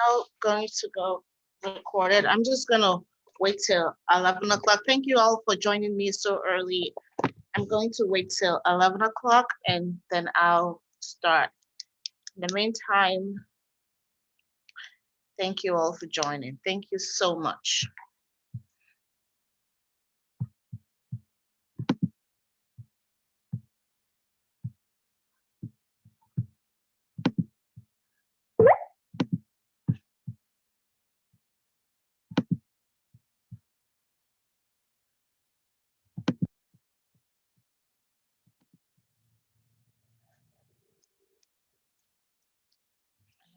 Now going to go record it. I'm just gonna wait till 11 o'clock. Thank you all for joining me so early. I'm going to wait till 11 o'clock and then I'll start. In the meantime, thank you all for joining. Thank you so much.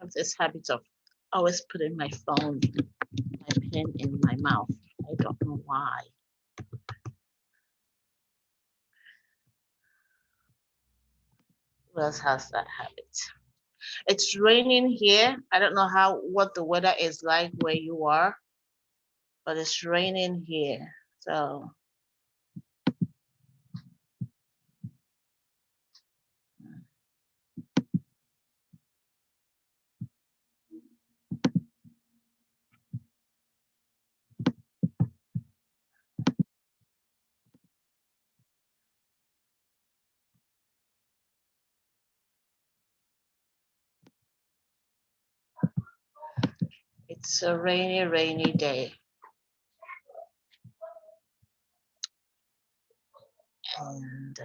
I have this habit of always putting my phone, my pen in my mouth. I don't know why. Who else has that habit? It's raining here. I don't know what the weather is like where you are, but it's raining here. So it's a rainy, rainy day. And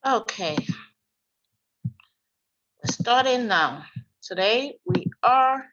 okay, we're starting now. Today we are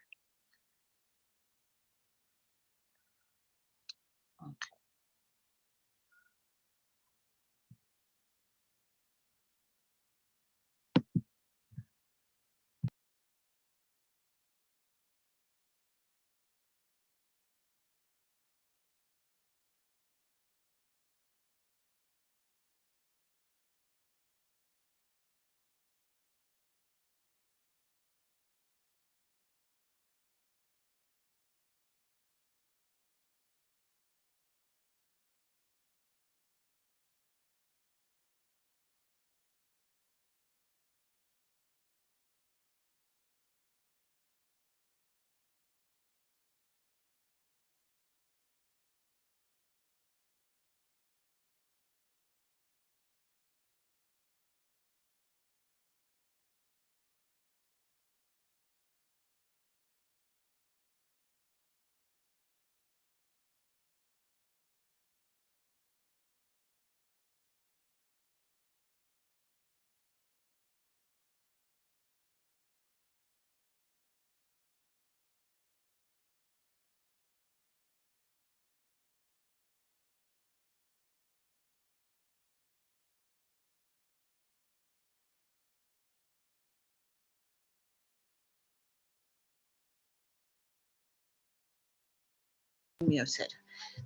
Muted.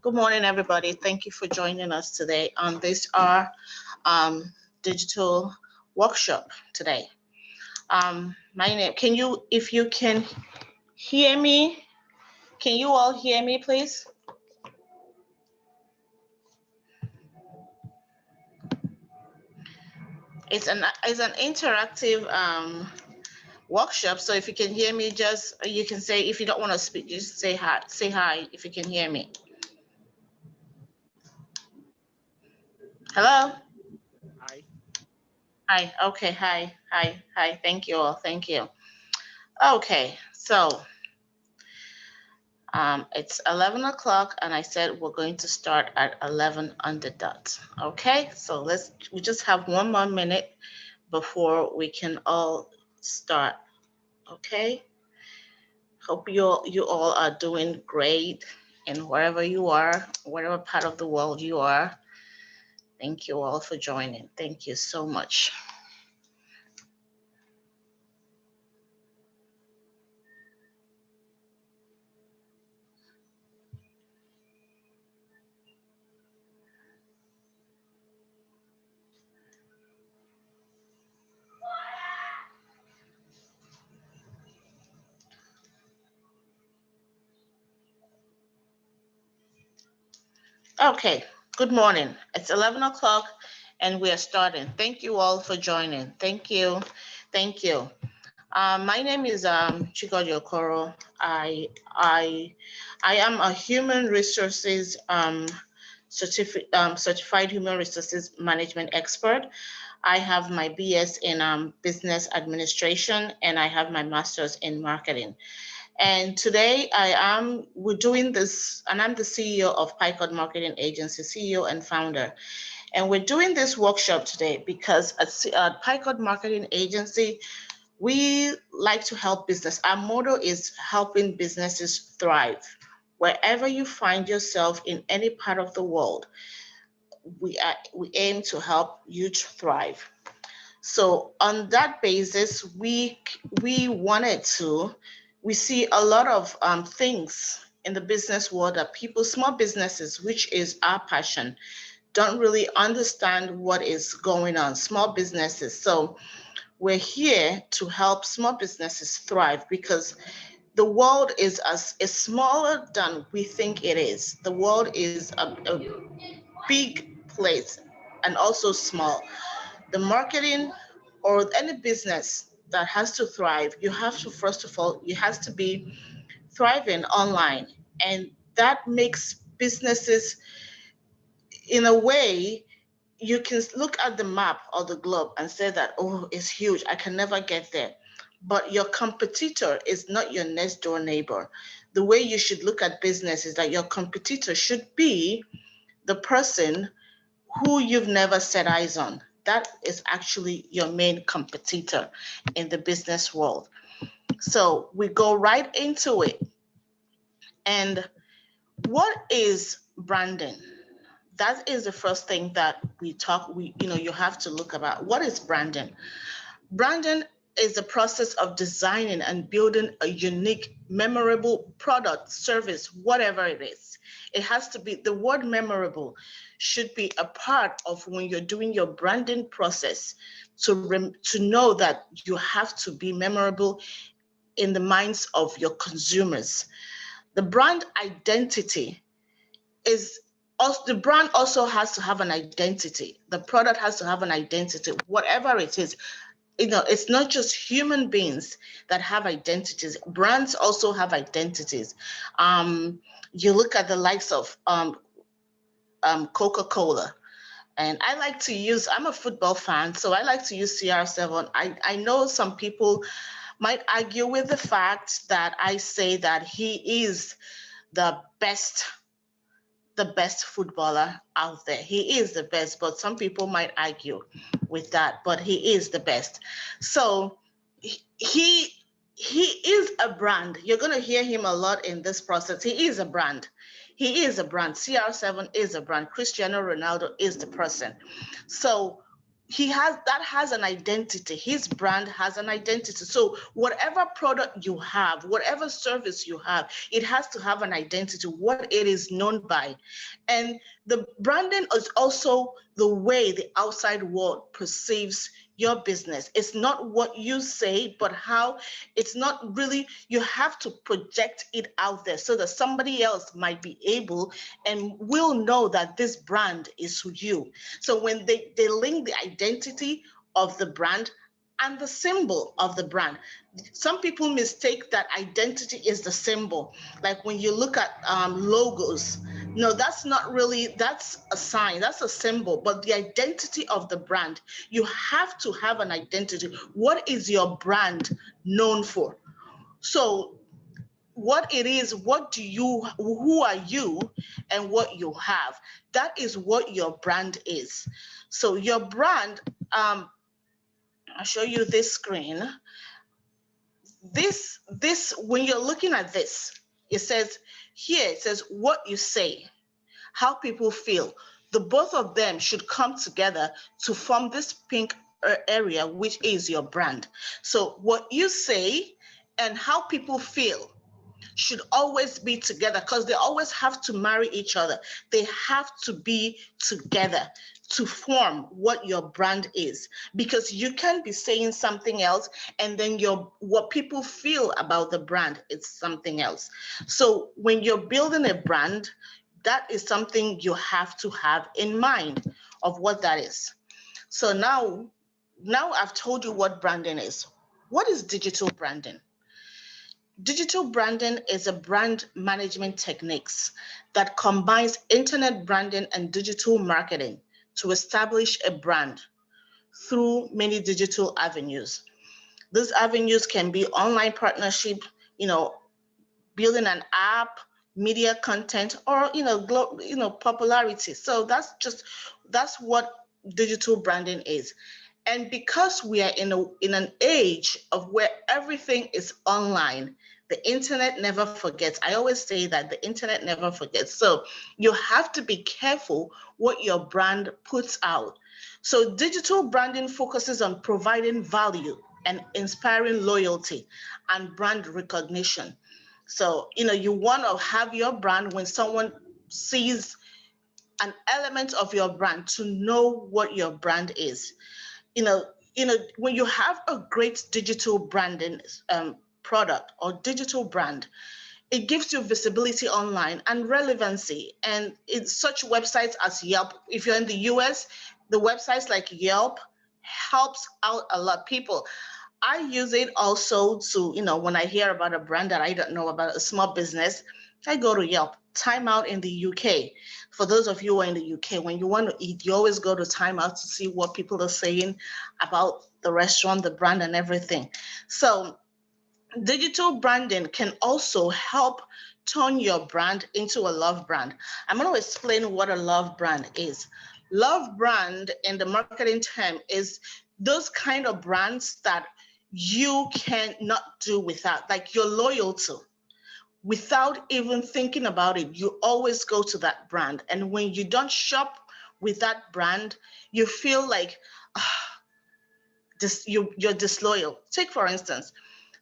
Good morning, everybody. Thank you for joining us today on this our digital workshop today. My name, if you can hear me, can you all hear me, please? It's an interactive workshop, so if you can hear me, just you can say, if you don't want to speak, just say hi. Say hi if you can hear me. Hello. Hi. Hi. Okay. Hi. Hi. Hi. Thank you all. Thank you. Okay. So it's 11 o'clock, and I said we're going to start at 11 on the dot. Okay. So we just have 1 more minute before we can all start. Okay. Hope you all are doing great, and wherever you are, whatever part of the world you are. Thank you all for joining. Thank you so much. Okay, good morning. It's 11 o'clock and we are starting. Thank you all for joining. Thank you. Thank you. My name is Chigodio Okoro. I am a human resources certified human resources management expert. I have my BS in business administration, and I have my master's in marketing. And today we're doing this, and I'm the CEO of Picot Marketing Agency, CEO and founder. And we're doing this workshop today because at Picot Marketing Agency, we like to help business. Our motto is helping businesses thrive. Wherever you find yourself in any part of the world, we aim to help you to thrive. So on that basis, we see a lot of things in the business world that people, small businesses, which is our passion, don't really understand what is going on. Small businesses. So we're here to help small businesses thrive, because the world is smaller than we think it is. The world is a big place and also small. The marketing or any business that has to thrive, you have to, first of all, you has to be thriving online. And that makes businesses, in a way, you can look at the map or the globe and say that, oh, it's huge, I can never get there. But your competitor is not your next door neighbor. The way you should look at business is that your competitor should be the person who you've never set eyes on. That is actually your main competitor in the business world. So we go right into it. And what is branding? That is the first thing that you have to look about. What is branding? Branding is the process of designing and building a unique, memorable product, service, whatever it is. It has to be, the word memorable should be a part of when you're doing your branding process, to know that you have to be memorable in the minds of your consumers. The brand identity is also, the brand also has to have an identity. The product has to have an identity, whatever it is. It's not just human beings that have identities. Brands also have identities. You look at the likes of Coca-Cola. And I'm a football fan, so I like to use CR7. I know some people might argue with the fact that I say that he is the best footballer out there. He is the best, but some people might argue with that, but he is the best. So he is a brand. You're going to hear him a lot in this process. He is a brand. He is a brand. CR7 is a brand. Cristiano Ronaldo is the person. So that has an identity. His brand has an identity. So whatever product you have, whatever service you have, it has to have an identity, what it is known by. And the branding is also the way the outside world perceives your business. It's not what you say, but how. It's not really, you have to project it out there so that somebody else might be able and will know that this brand is you. So when they link the identity of the brand and the symbol of the brand. Some people mistake that identity is the symbol. Like when you look at logos, no, that's not really, that's a sign, that's a symbol, but the identity of the brand, you have to have an identity. What is your brand known for? So what it is, what do you, who are you, and what you have. That is what your brand is. So your brand, I'll show you this screen. This, when you're looking at this, it says here, it says what you say, how people feel. The both of them should come together to form this pink area, which is your brand. So what you say and how people feel should always be together, because they always have to marry each other. They have to be together to form what your brand is, because you can be saying something else and then what people feel about the brand is something else. So when you're building a brand, that is something you have to have in mind of what that is. So now I've told you what branding is. What is digital branding? Digital branding is a brand management techniques that combines internet branding and digital marketing to establish a brand through many digital avenues. These avenues can be online partnership, building an app, media content, or popularity. So that's what digital branding is. And because we are in an age of where everything is online, the internet never forgets. I always say that the internet never forgets. So you have to be careful what your brand puts out. So digital branding focuses on providing value and inspiring loyalty and brand recognition. So, you want to have your brand, when someone sees an element of your brand, to know what your brand is. you know, when you have a great digital branding product or digital brand, it gives you visibility online and relevancy. And it's such websites as Yelp. If you're in the US, the websites like Yelp helps out a lot. People, I use it also to, when I hear about a brand that I don't know about, a small business, I go to Yelp. Time Out in the UK. For those of you who are in the UK, when you want to eat, you always go to Time Out to see what people are saying about the restaurant, the brand, and everything. So digital branding can also help turn your brand into a love brand. I'm going to explain what a love brand is. Love brand in the marketing term is those kind of brands that you cannot do without, like you're loyal to. Without even thinking about it, you always go to that brand. And when you don't shop with that brand, you feel like you're disloyal. Take, for instance,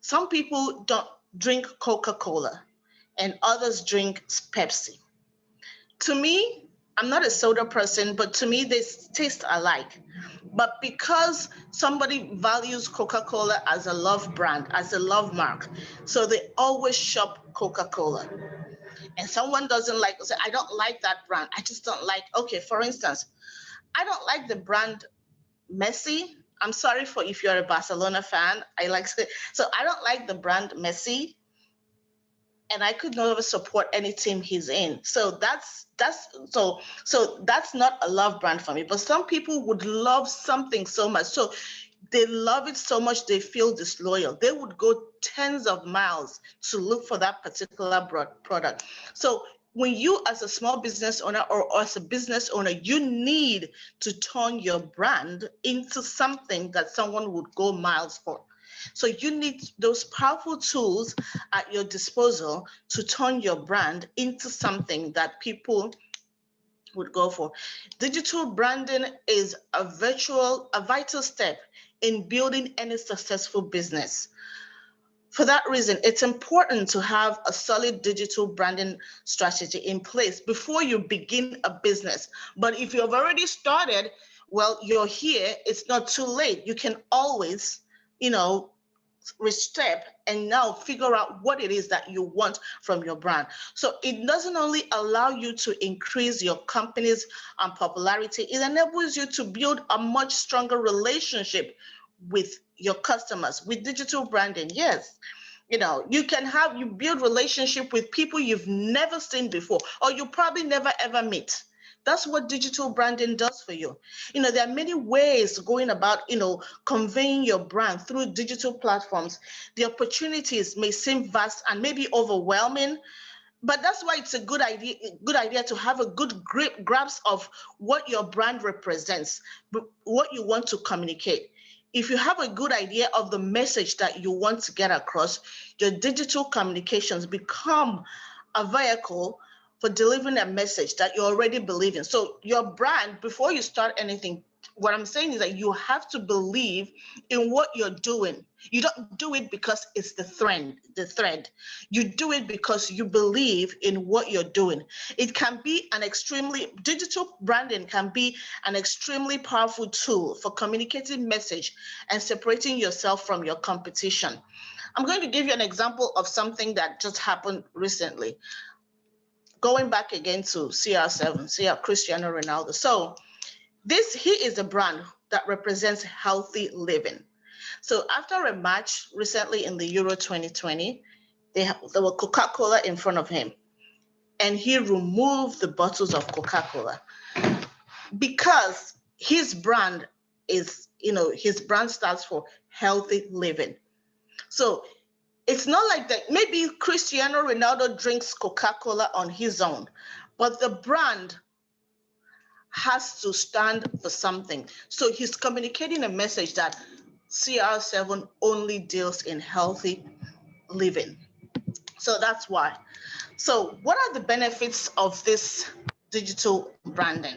some people don't drink Coca-Cola and others drink Pepsi. To me, I'm not a soda person, but to me, they taste alike. But because somebody values Coca-Cola as a love brand, as a love mark, so they always shop Coca-Cola. And someone doesn't like, say, I don't like that brand. I just don't like, okay, for instance, I don't like the brand Messi. I'm sorry for if you're a Barcelona fan. So I don't like the brand Messi, and I could never support any team he's in. So that's not a love brand for me. But some people would love something so much. So they love it so much they feel disloyal. They would go tens of miles to look for that particular product. So when you, as a small business owner or as a business owner, you need to turn your brand into something that someone would go miles for. So you need those powerful tools at your disposal to turn your brand into something that people would go for. Digital branding is a vital step in building any successful business. For that reason, it's important to have a solid digital branding strategy in place before you begin a business. But if you've already started, well, you're here, it's not too late. You can always, step and now figure out what it is that you want from your brand. So it doesn't only allow you to increase your company's popularity, it enables you to build a much stronger relationship with your customers with digital branding. Yes, you build relationship with people you've never seen before, or you probably never ever meet. That's what digital branding does for you. There are many ways going about, conveying your brand through digital platforms. The opportunities may seem vast and maybe overwhelming, but that's why it's a good idea to have a good grasp of what your brand represents, what you want to communicate. If you have a good idea of the message that you want to get across, your digital communications become a vehicle for delivering a message that you already believe in. So your brand, before you start anything, what I'm saying is that you have to believe in what you're doing. You don't do it because it's the thread. You do it because you believe in what you're doing. Digital branding can be an extremely powerful tool for communicating message and separating yourself from your competition. I'm going to give you an example of something that just happened recently. Going back again to CR7, Cristiano Ronaldo. So he is a brand that represents healthy living. So after a match recently in the Euro 2020, there were Coca-Cola in front of him, and he removed the bottles of Coca-Cola because his brand stands for healthy living. So it's not like that. Maybe Cristiano Ronaldo drinks Coca-Cola on his own, but the brand has to stand for something. So he's communicating a message that CR7 only deals in healthy living. So that's why. So what are the benefits of this digital branding?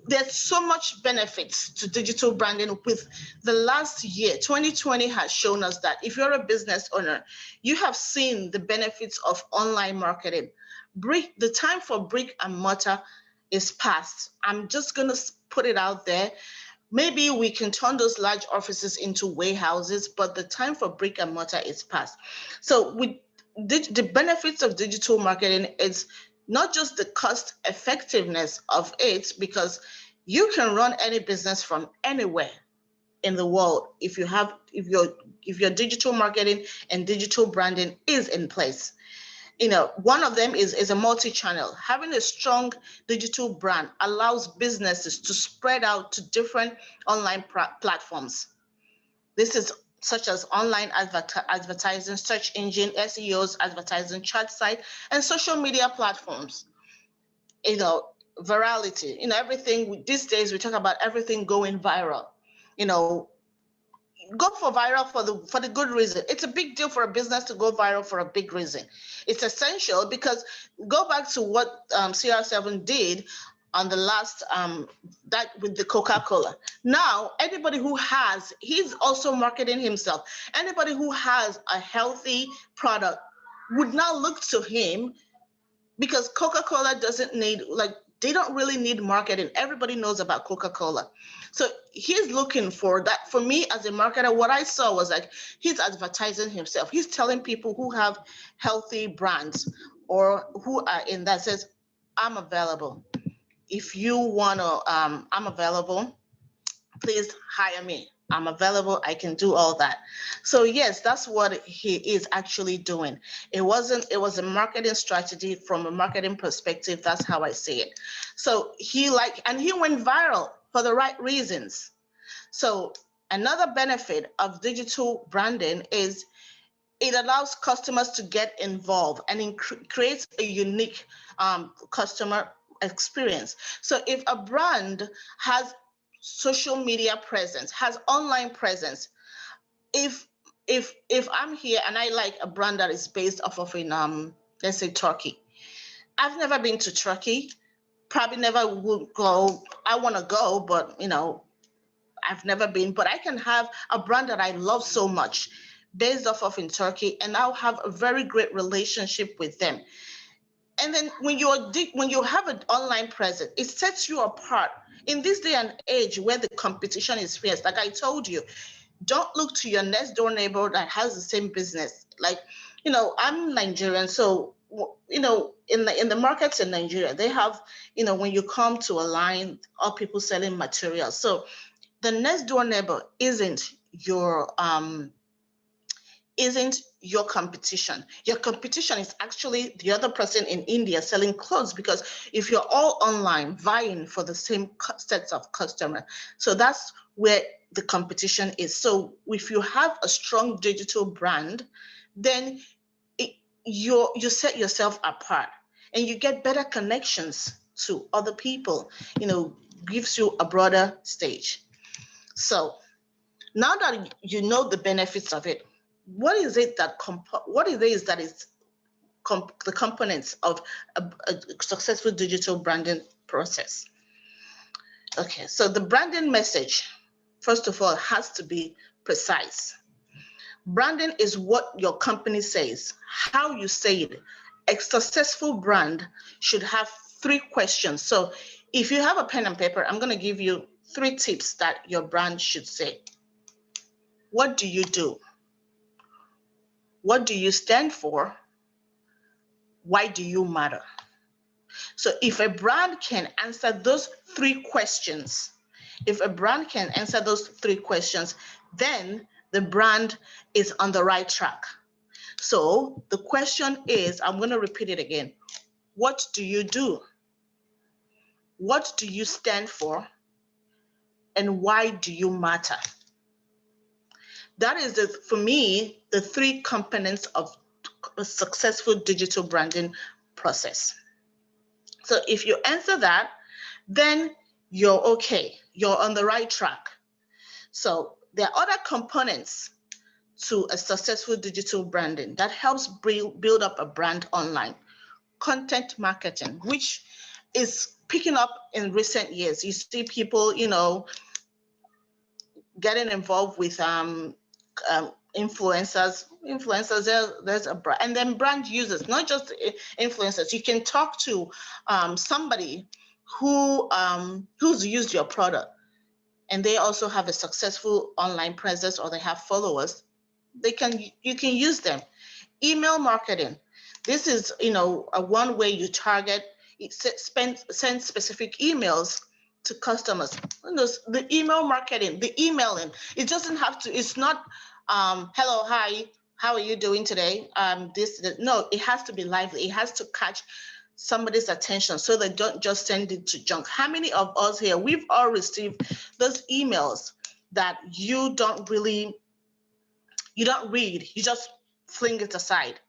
There's so much benefits to digital branding. With the last year, 2020 has shown us that if you're a business owner, you have seen the benefits of online marketing. The time for brick and mortar is past. I'm just going to put it out there. Maybe we can turn those large offices into warehouses, but the time for brick and mortar is past. So the benefits of digital marketing is not just the cost effectiveness of it, because you can run any business from anywhere in the world if your digital marketing and digital branding is in place. One of them is a multi-channel. Having a strong digital brand allows businesses to spread out to different online platforms. This is such as online advertising, search engine, SEOs, advertising, chat site, and social media platforms. Virality. Everything these days we talk about everything going viral. Go for viral for the good reason. It's a big deal for a business to go viral for a big reason. It's essential because go back to what CR7 did on the last that with the Coca-Cola. Now anybody he's also marketing himself. Anybody who has a healthy product would now look to him, because Coca-Cola doesn't need, they don't really need marketing. Everybody knows about Coca-Cola. So he's looking for that. For me as a marketer, what I saw was he's advertising himself. He's telling people who have healthy brands or who are in that says, I'm available. If you want to, I'm available. Please hire me. I'm available. I can do all that. So yes, that's what he is actually doing. It was a marketing strategy from a marketing perspective. That's how I see it. So he went viral for the right reasons. So another benefit of digital branding is it allows customers to get involved and it creates a unique customer experience. So if a brand has social media presence, has online presence, if I'm here and I like a brand that is based off of let's say Turkey, I've never been to Turkey, probably never will go. I want to go, but I've never been. But I can have a brand that I love so much based off of in Turkey, and I'll have a very great relationship with them. And then when you have an online presence, it sets you apart in this day and age where the competition is fierce. Like I told you, don't look to your next door neighbor that has the same business. Like, I'm Nigerian, so in the markets in Nigeria, they have, when you come to a line, all people selling materials. So the next door neighbor isn't your competition. Your competition is actually the other person in India selling clothes, because if you're all online vying for the same sets of customer, so that's where the competition is. So if you have a strong digital brand, then you set yourself apart and you get better connections to other people, gives you a broader stage. So now that you know the benefits of it, what is it that is the components of a successful digital branding process? Okay, so the branding message, first of all, has to be precise. Branding is what your company says, how you say it. A successful brand should have 3 questions. So if you have a pen and paper, I'm going to give you 3 tips that your brand should say. What do you do? What do you stand for? Why do you matter? So if a brand can answer those 3 questions, then the brand is on the right track. So the question is, I'm going to repeat it again. What do you do? What do you stand for? And why do you matter? That is, for me, the 3 components of a successful digital branding process. So if you answer that, then you're okay. You're on the right track. So there are other components to a successful digital branding that helps build up a brand online. Content marketing, which is picking up in recent years. You see people, getting involved with influencers. There's a brand, and then brand users, not just influencers. You can talk to somebody who's used your product, and they also have a successful online presence, or they have followers. You can use them. Email marketing. This is a one way you target. Send specific emails to customers. The email marketing, the emailing. It doesn't have to. It's not hello, hi, how are you doing today? No, it has to be lively. It has to catch somebody's attention, so they don't just send it to junk. How many of us here, we've all received those emails that you don't read, you just fling it aside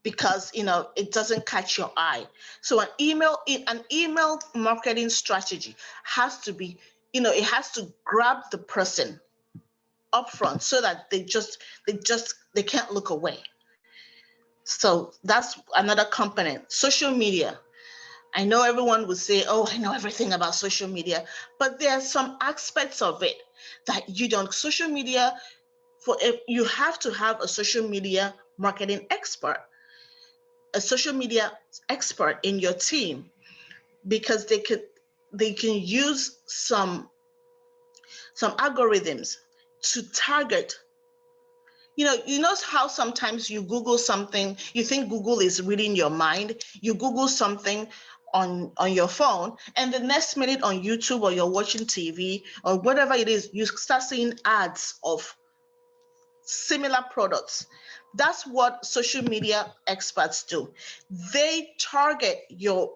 because it doesn't catch your eye. So an email marketing strategy has to be, it has to grab the person upfront so that they can't look away. So that's another component. Social media. I know everyone would say, oh, I know everything about social media, but there are some aspects of it that you don't. Social media, you have to have a social media marketing expert, a social media expert in your team, because they can use some algorithms to target. You know how sometimes you Google something, you think Google is reading your mind, you Google something on your phone, and the next minute on YouTube, or you're watching TV or whatever it is, you start seeing ads of similar products. That's what social media experts do. They target your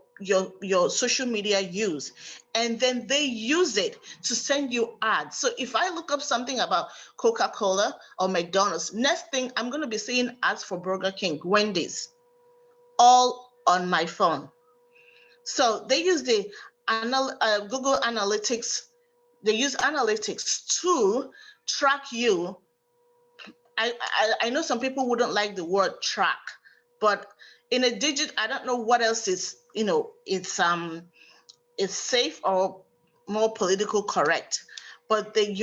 social media use, and then they use it to send you ads. So if I look up something about Coca-Cola or McDonald's, next thing I'm going to be seeing ads for Burger King, Wendy's, all on my phone. So they use the Google Analytics. They use analytics to track you. I know some people wouldn't like the word track, but in a digit, I don't know what else is, it's safe or more political correct, but they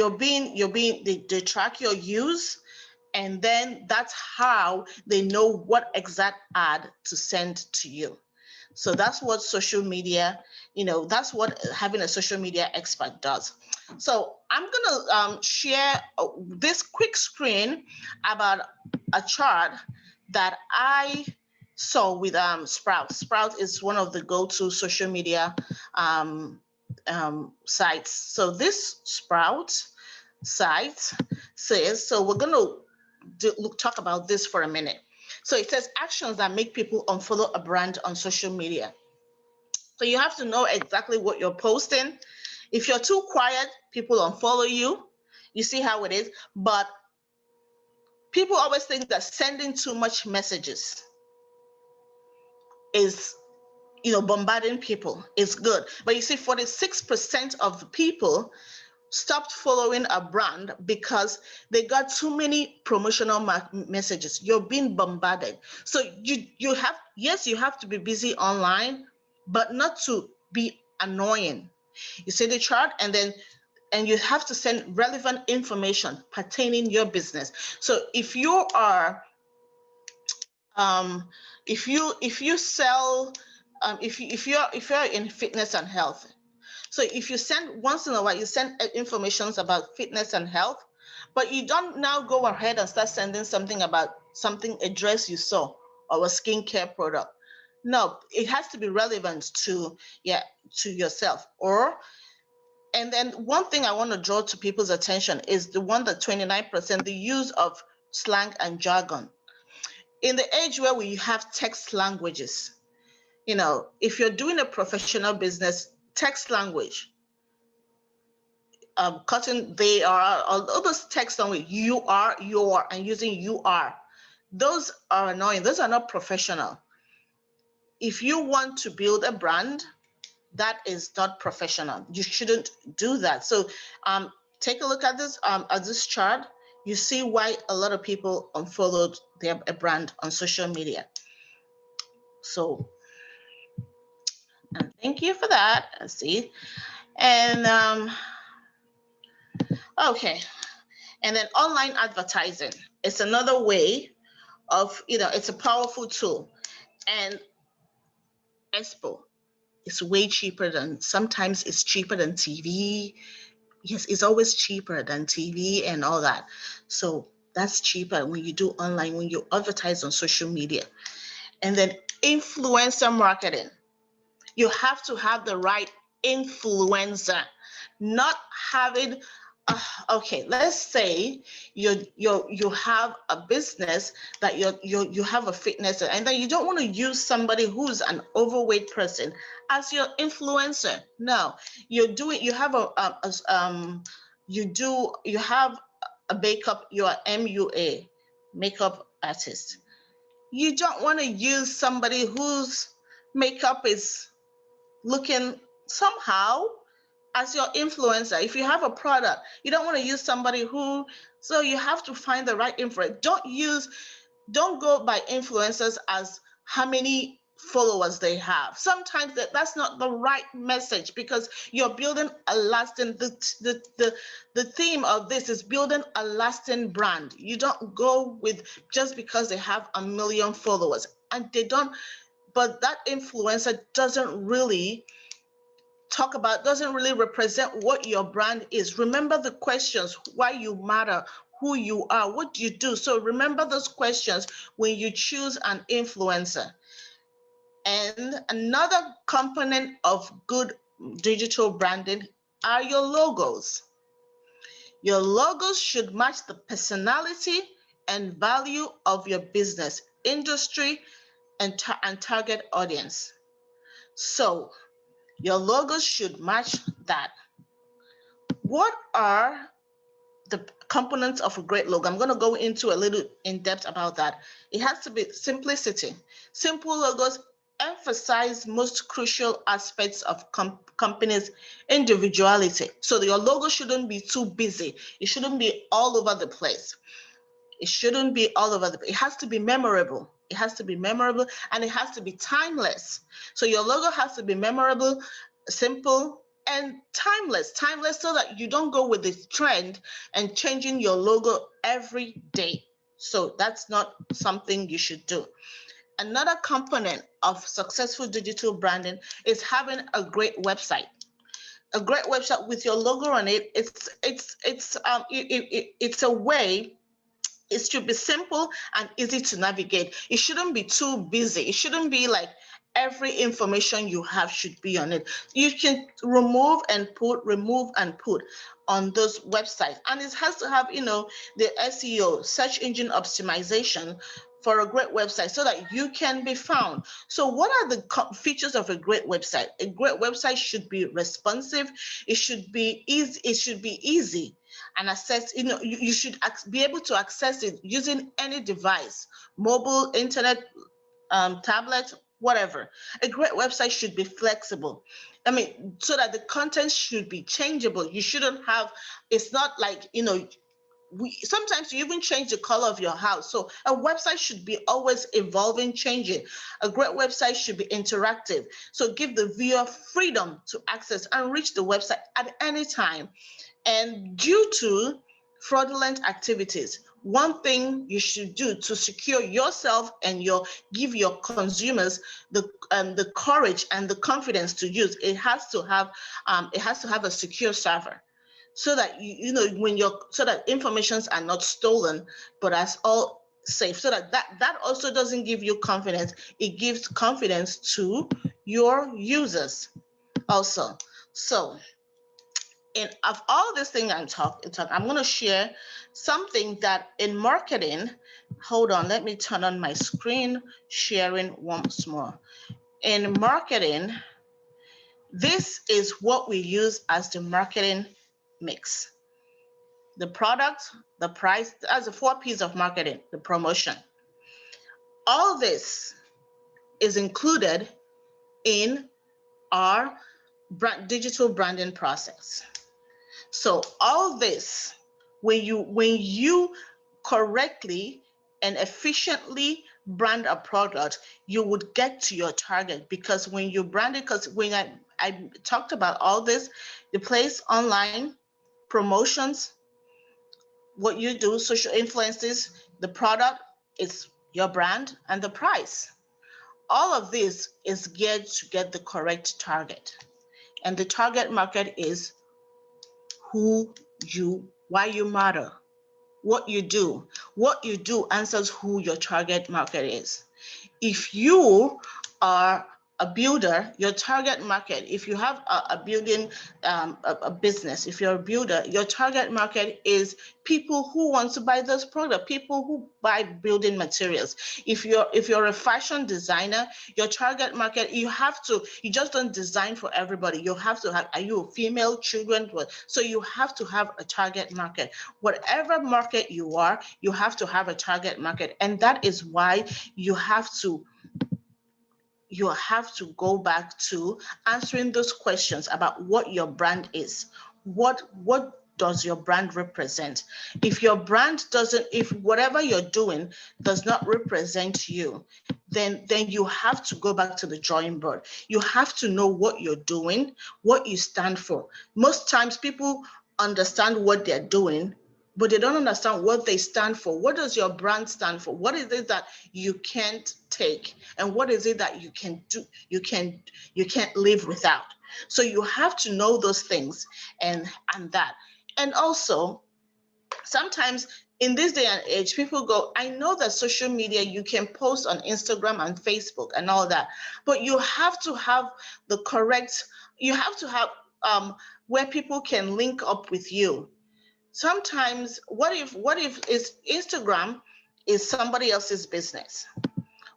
track your use, and then that's how they know what exact ad to send to you. So that's what social media, that's what having a social media expert does. So I'm gonna share this quick screen about a chart that I saw with Sprout. Sprout is one of the go-to social media sites. So this Sprout site says, so we're gonna talk about this for a minute. So it says actions that make people unfollow a brand on social media. So you have to know exactly what you're posting. If you're too quiet, people unfollow you. You see how it is. But people always think that sending too much messages is, bombarding people is good. But you see, 46% of the people stopped following a brand because they got too many promotional messages. You're being bombarded. So you have to be busy online, but not to be annoying. You see the chart, and you have to send relevant information pertaining your business. So if you are if you sell if you're in fitness and health, so if you send once in a while, you send information about fitness and health, but you don't now go ahead and start sending something about a dress you saw or a skincare product. No, it has to be relevant to yourself. And then one thing I want to draw to people's attention is the one that 29%, the use of slang and jargon. In the age where we have text languages, if you're doing a professional business, text language, cutting they are, all those text language, you are, your, and using you are, those are annoying. Those are not professional. If you want to build a brand, that is not professional. You shouldn't do that. So take a look at this chart. You see why a lot of people unfollowed a brand on social media. So and thank you for that. Let's see. And okay. And then online advertising. It's another way of, it's a powerful tool. And Expo is way cheaper sometimes it's cheaper than TV. Yes, it's always cheaper than TV and all that. So that's cheaper when you do online, when you advertise on social media. And then influencer marketing. You have to have the right influencer, not having okay, let's say you have a business that you have a fitness, and then you don't want to use somebody who's an overweight person as your influencer. No, you have a makeup, you're MUA, makeup artist. You don't want to use somebody whose makeup is looking somehow as your influencer. If you have a product, you don't want to use somebody so you have to find the right influencer. Don't go by influencers as how many followers they have. Sometimes that's not the right message, because you're building a lasting, the theme of this is building a lasting brand. You don't go with just because they have 1 million followers, and they don't, but that influencer doesn't really represent what your brand is. Remember the questions: why you matter, who you are, what do you do? So remember those questions when you choose an influencer. And another component of good digital branding are your logos. Your logos should match the personality and value of your business, industry, and target audience. So your logos should match that. What are the components of a great logo? I'm going to go into a little in depth about that. It has to be simplicity. Simple logos emphasize most crucial aspects of company's individuality. So your logo shouldn't be too busy. It shouldn't be all over the place. It shouldn't be all over it has to be memorable. it has to be memorable, and it has to be timeless. So your logo has to be memorable, simple, and timeless. Timeless so that you don't go with this trend and changing your logo every day. So that's not something you should do. Another component of successful digital branding is having a great website. A great website with your logo on it. It's a way. It should be simple and easy to navigate. It shouldn't be too busy. It shouldn't be like every information you have should be on it. You can remove and put on those websites. And it has to have, the SEO, search engine optimization, for a great website so that you can be found. So what are the features of a great website? A great website should be responsive. It should be easy. It should be easy and access. You should be able to access it using any device, mobile, internet, tablet, whatever. A great website should be flexible. I mean, so that the content should be changeable. You shouldn't have, it's not like, sometimes you even change the color of your house. So a website should be always evolving, changing. A great website should be interactive. So give the viewer freedom to access and reach the website at any time. And due to fraudulent activities, one thing you should do to secure yourself and give your consumers the courage and the confidence to use, it has to have a secure server, so that so that informations are not stolen, but as all safe. So that also doesn't give you confidence. It gives confidence to your users also. So of all this thing I'm going to share something that in marketing, hold on, let me turn on my screen sharing once more. In marketing, this is what we use as the marketing mix. The product, the price, as the 4 P's of marketing, the promotion. All this is included in our digital branding process. So all this, when you correctly and efficiently brand a product, you would get to your target. Because when you brand it, because when I talked about all this, the place online, promotions, what you do, social influences, the product is your brand, and the price. All of this is geared to get the correct target. And the target market is why you matter, what you do. What you do answers who your target market is. If you are a builder, your target market, if you have a building, a business, if you're a builder, your target market is people who want to buy this product, people who buy building materials. If you're a fashion designer, your target market, you just don't design for everybody. You have to have, are you a female, children? So you have to have a target market. Whatever market you are, you have to have a target market. And that is why you have to go back to answering those questions about what your brand is. What does your brand represent? If your brand if whatever you're doing does not represent you, then you have to go back to the drawing board. You have to know what you're doing, what you stand for. Most times people understand what they're doing, but they don't understand what they stand for. What does your brand stand for? What is it that you can't take? And what is it that you can do, you can't live without? So you have to know those things and that. And also, sometimes in this day and age, people go, I know that social media, you can post on Instagram and Facebook and all that, but you have to have where people can link up with you. Sometimes, what if Instagram is somebody else's business?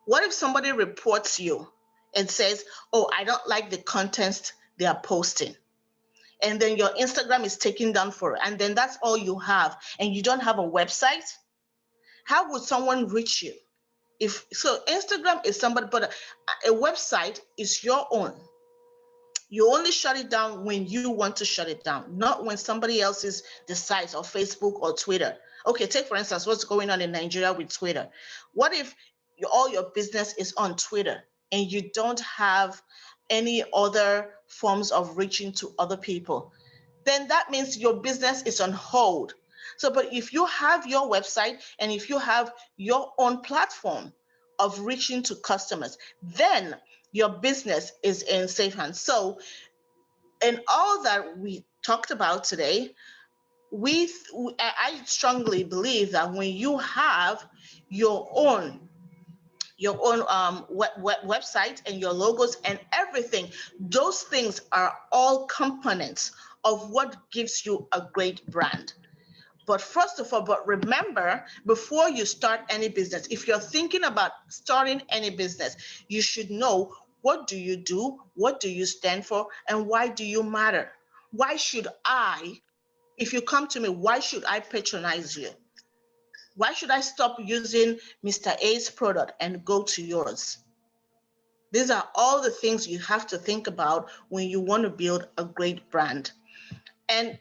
What if somebody reports you and says, oh, I don't like the content they are posting? And then your Instagram is taken down for it. And then that's all you have. And you don't have a website? How would someone reach you? Instagram is somebody, but a website is your own. You only shut it down when you want to shut it down, not when somebody else's decides, or Facebook or Twitter. Okay, take for instance what's going on in Nigeria with Twitter. What if all your business is on Twitter and you don't have any other forms of reaching to other people, then that means your business is on hold. So, but if you have your website and if you have your own platform of reaching to customers, then your business is in safe hands. So, in all that we talked about today, I strongly believe that when you have your own website and your logos and everything, those things are all components of what gives you a great brand. But first of all, but remember, before you start any business, if you're thinking about starting any business, you should know, what do you do, what do you stand for, and why do you matter? Why should I, if you come to me, why should I patronize you? Why should I stop using Mr. A's product and go to yours? These are all the things you have to think about when you want to build a great brand. And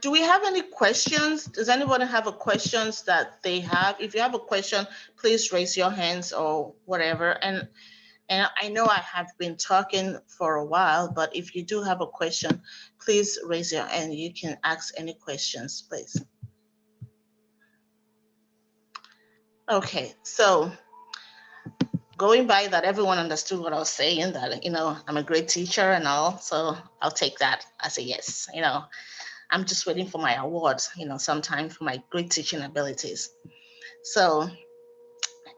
do we have any questions? Does anybody have a questions that they have? If you have a question, please raise your hands or whatever. And I know I have been talking for a while, but if you do have a question, please raise your hand. You can ask any questions, please. Okay, so going by that, everyone understood what I was saying, that, I'm a great teacher and all, so I'll take that as a yes. I'm just waiting for my awards, sometime, for my great teaching abilities. So,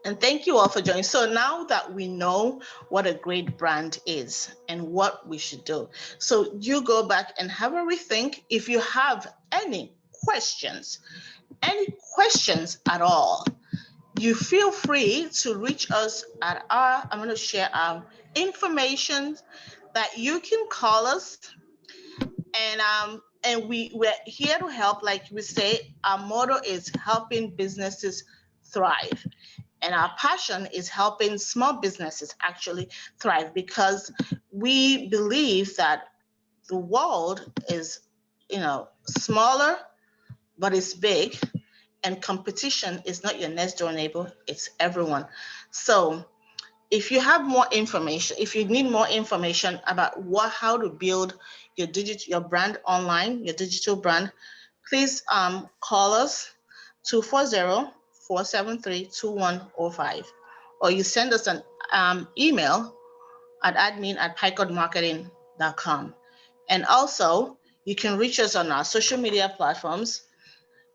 and thank you all for joining. So now that we know what a great brand is and what we should do, so you go back and have a rethink. If you have any questions at all, you feel free to reach us at I'm going to share our information that you can call us, and we're here to help. Like we say, our motto is helping businesses thrive. And our passion is helping small businesses actually thrive, because we believe that the world is, smaller, but it's big. And competition is not your next door neighbor, it's everyone. So if you have more information, if you need more information about how to build your brand online, your digital brand, please call us 240-473-2105, or you send us an email at admin@picodmarketing.com. And also, you can reach us on our social media platforms.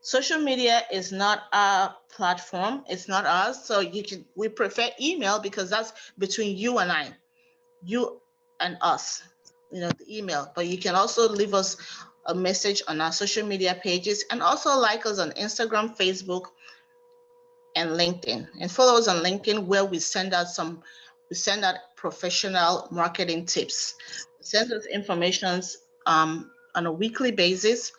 Social media is not our platform, it's not ours. So we prefer email, because that's between you and I, you and us, the email. But you can also leave us a message on our social media pages, and also like us on Instagram, Facebook, and LinkedIn. And follow us on LinkedIn, where we send out professional marketing tips. We send us information on a weekly basis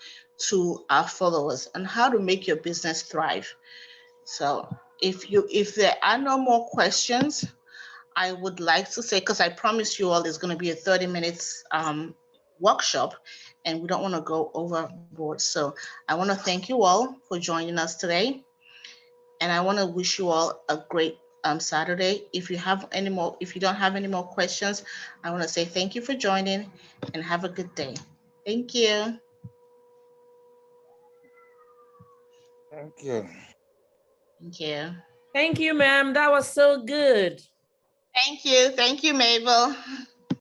to our followers on how to make your business thrive. So if there are no more questions, I would like to say, because I promised you all there's going to be a 30 minutes workshop, and we don't want to go overboard. So I want to thank you all for joining us today, and I want to wish you all a great Saturday. If you don't have any more questions, I want to say thank you for joining, and have a good day. Thank you. Thank you. Thank you. Thank you, ma'am. That was so good. Thank you. Thank you, Mabel.